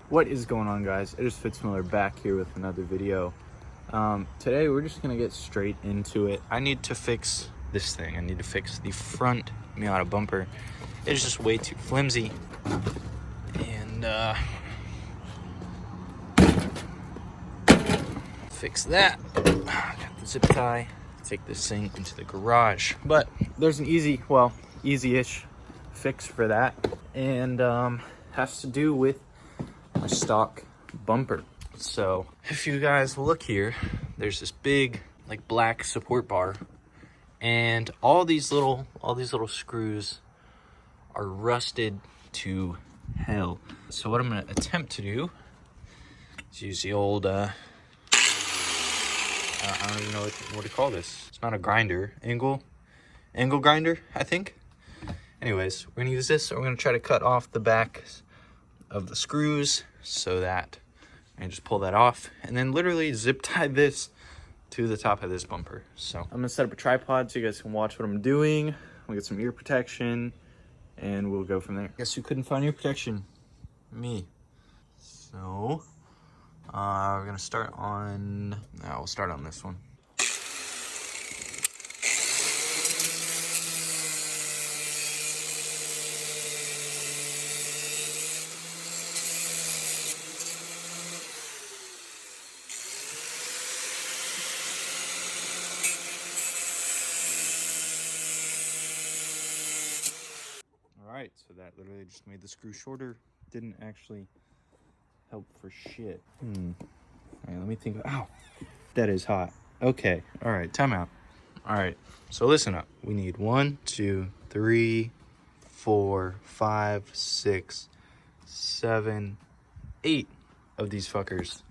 What is going on, guys? It is Fitz back here with another video. Today we're just gonna get straight into it. I need to fix this thing. I need to fix the front Miata bumper. It's just way too flimsy. And fix that. Got the zip tie. Take this thing into the garage. But there's an easy-ish fix for that. And has to do with my stock bumper. So if you guys look here, there's this big like black support bar, and all these little screws are rusted to hell. So what I'm going to attempt to do is use the old I don't even know what to call this. It's not a grinder, angle grinder, I think. Anyways, we're gonna use this. We're gonna try to cut off the backs of the screws so that I can just pull that off and then literally zip tie this to the top of this bumper. So I'm gonna set up a tripod so you guys can watch what I'm doing. We'll get some ear protection and we'll go from there. Guess who couldn't find ear protection? Me. So we're gonna start on, no, we'll start on this one. Alright, so that literally just made the screw shorter. Didn't actually help for shit. Alright, let me think. Ow! That is hot. Okay, alright, time out. Alright, so listen up. We need 1, 2, 3, 4, 5, 6, 7, 8 of these fuckers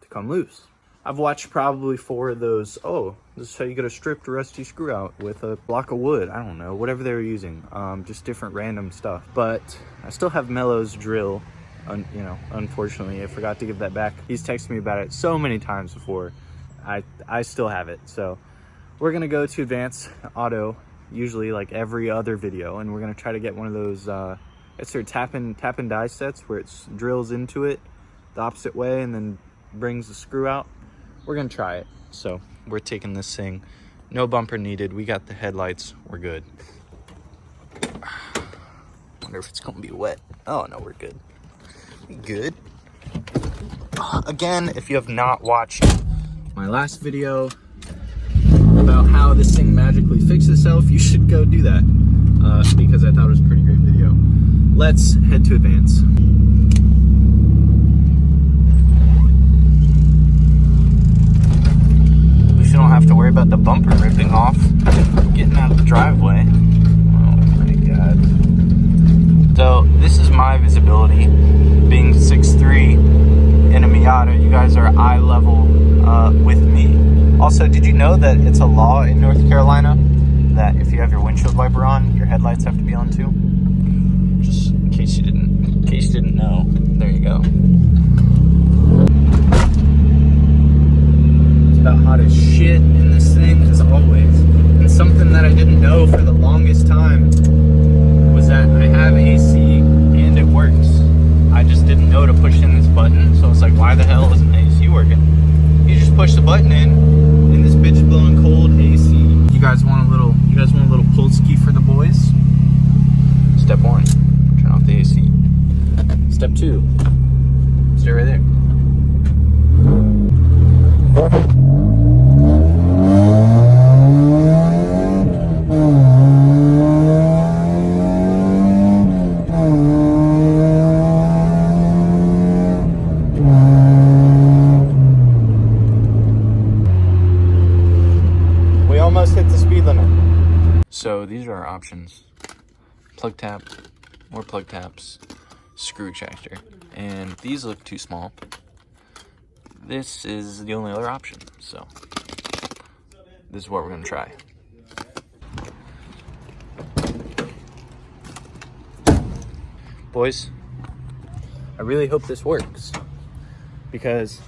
to come loose. I've watched probably 4 of those. Oh, this is how you get a stripped rusty screw out with a block of wood. I don't know, whatever they were using. Just different random stuff. But I still have Mello's drill. Unfortunately, I forgot to give that back. He's texted me about it so many times before. I still have it. So we're gonna go to Advanced Auto, usually like every other video, and we're gonna try to get one of those. It's their tap and die sets where it drills into it the opposite way and then brings the screw out. We're gonna try it. So we're taking this thing. No bumper needed. We got the headlights. We're good. Wonder if it's gonna be wet. Oh no, we're good. We good. Again, if you have not watched my last video about how this thing magically fixed itself, you should go do that because I thought it was a pretty great video. Let's head to Advance. You don't have to worry about the bumper ripping off getting out of the driveway. Oh my god. So this is my visibility. Being 6'3" in a Miata, you guys are eye level with me. Also, did you know that it's a law in North Carolina that if you have your windshield wiper on, your headlights have to be on too? Just in case you didn't know. There you go. About hot as shit in this thing, as always. And something that I didn't know for the longest time was that I have AC and it works. I just didn't know to push in this button, so I was like, why the hell isn't AC working? You just push the button in, and this bitch blowing cold AC. You guys want a little Polski for the boys? Step 1, turn off the AC. Step 2, stay right there. We almost hit the speed limit. So these are our options. Plug tap, more plug taps, screw extractor. And these look too small. This is the only other option, so this is what we're gonna try. Boys, I really hope this works because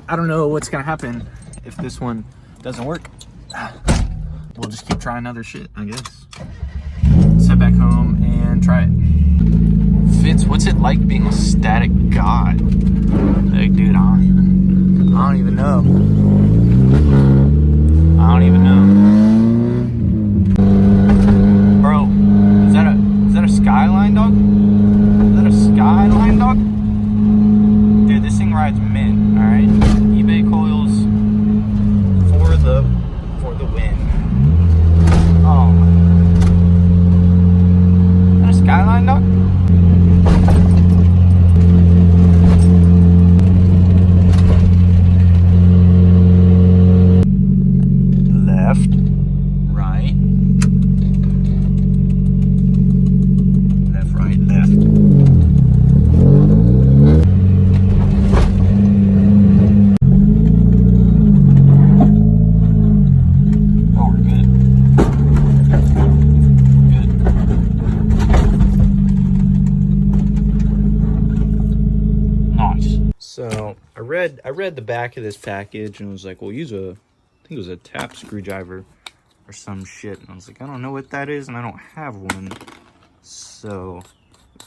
I don't know what's gonna happen if this one doesn't work. We'll just keep trying other shit, I guess. Let's head back home and try it. Fitz, what's it like being a static god? Like, dude, I don't even know. I don't even know. Bro, is that a Skyline, dog? Is that a Skyline, dog? Dude, this thing rides mint, alright? eBay coils for the win. Oh my. Is that a Skyline, dog? Left, right, left, right, left. Oh, we're good. Good. Nice. So I read the back of this package and was like, well, use a, I think it was a tap screwdriver or some shit. And I was like, I don't know what that is and I don't have one. So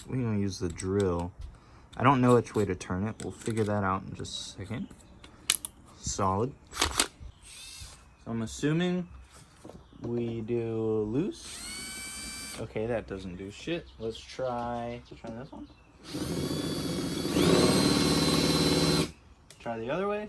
we're gonna use the drill. I don't know which way to turn it. We'll figure that out in just a second. Solid. So I'm assuming we do loose. Okay, that doesn't do shit. Let's try this one. Try the other way.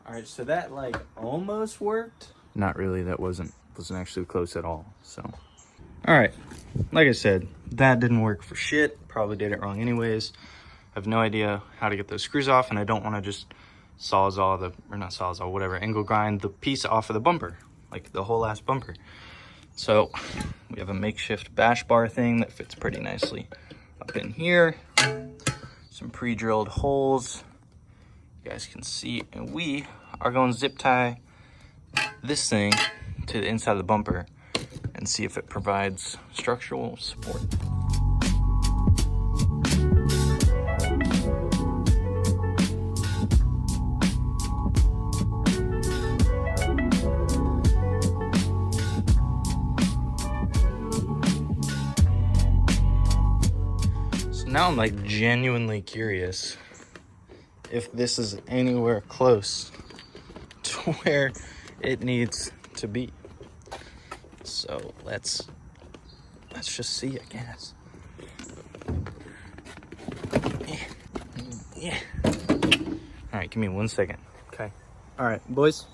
All right, so that like almost worked. Not really, that wasn't actually close at all, so. All right, like I said, that didn't work for shit. Probably did it wrong anyways. I have no idea how to get those screws off and I don't wanna just angle grind the piece off of the bumper, like the whole ass bumper. So we have a makeshift bash bar thing that fits pretty nicely up in here. Some pre-drilled holes. You guys can see, and we are going to zip tie this thing to the inside of the bumper and see if it provides structural support. So now I'm like genuinely curious if this is anywhere close to where it needs to be. So let's just see, I guess. Yeah. All right, give me 1 second. Okay. All right, boys.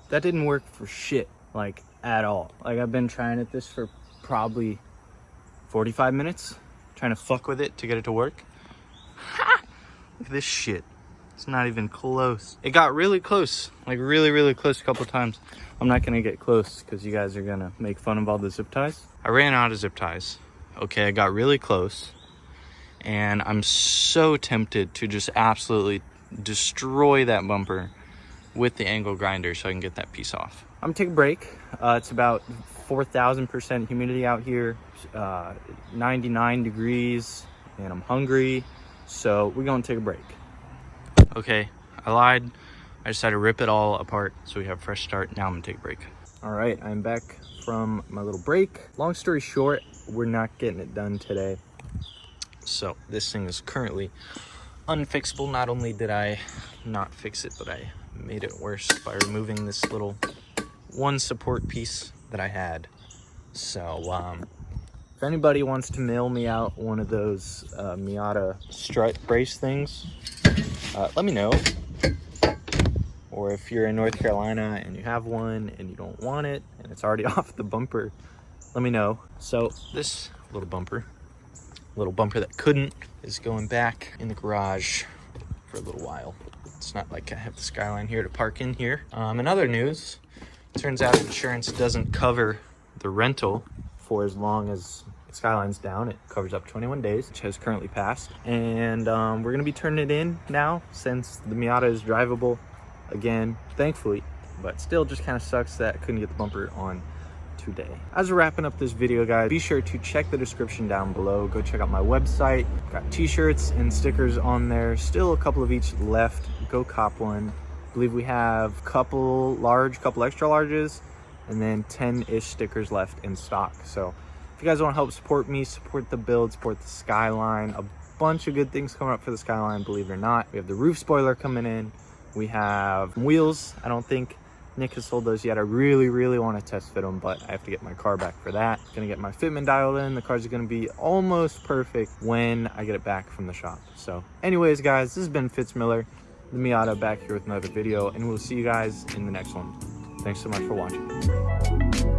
That didn't work for shit, like at all. Like I've been trying at this for probably 45 minutes, trying to fuck with it to get it to work. Ha! Look at this shit. It's not even close. It got really close, like really, really close a couple times. I'm not gonna get close because you guys are gonna make fun of all the zip ties. I ran out of zip ties. Okay, I got really close. And I'm so tempted to just absolutely destroy that bumper with the angle grinder so I can get that piece off. I'm gonna take a break. It's about 4,000% humidity out here, 99 degrees, and I'm hungry, so we're gonna take a break. Okay, I lied. I decided to rip it all apart so we have a fresh start. Now I'm gonna take a break. All right, I'm back from my little break. Long story short, we're not getting it done today. So this thing is currently unfixable. Not only did I not fix it, but I made it worse by removing this little one support piece that I had. So if anybody wants to mail me out one of those Miata strut brace things, let me know. Or if you're in North Carolina and you have one and you don't want it and it's already off the bumper, let me know. So this little bumper that couldn't, is going back in the garage for a little while. It's not like I have the Skyline here to park in here. In other news, turns out insurance doesn't cover the rental for as long as Skyline's down. It covers up 21 days, which has currently passed. And we're gonna be turning it in now since the Miata is drivable again, thankfully. But still just kind of sucks that I couldn't get the bumper on today. As we're wrapping up this video, guys, be sure to check the description down below. Go check out my website. Got t-shirts and stickers on there. Still a couple of each left. Go cop one. I believe we have couple extra larges, and then 10-ish stickers left in stock. So if you guys want to help support me, support the build, support the Skyline, a bunch of good things coming up for the Skyline, believe it or not. We have the roof spoiler coming in. We have wheels. I don't think Nick has sold those yet. I really want to test fit them, but I have to get my car back for that. Gonna get my fitment dialed in. The car's gonna be almost perfect when I get it back from the shop. So anyways, guys, this has been Fitz Miller, the Miata, back here with another video, and we'll see you guys in the next one. Thanks so much for watching.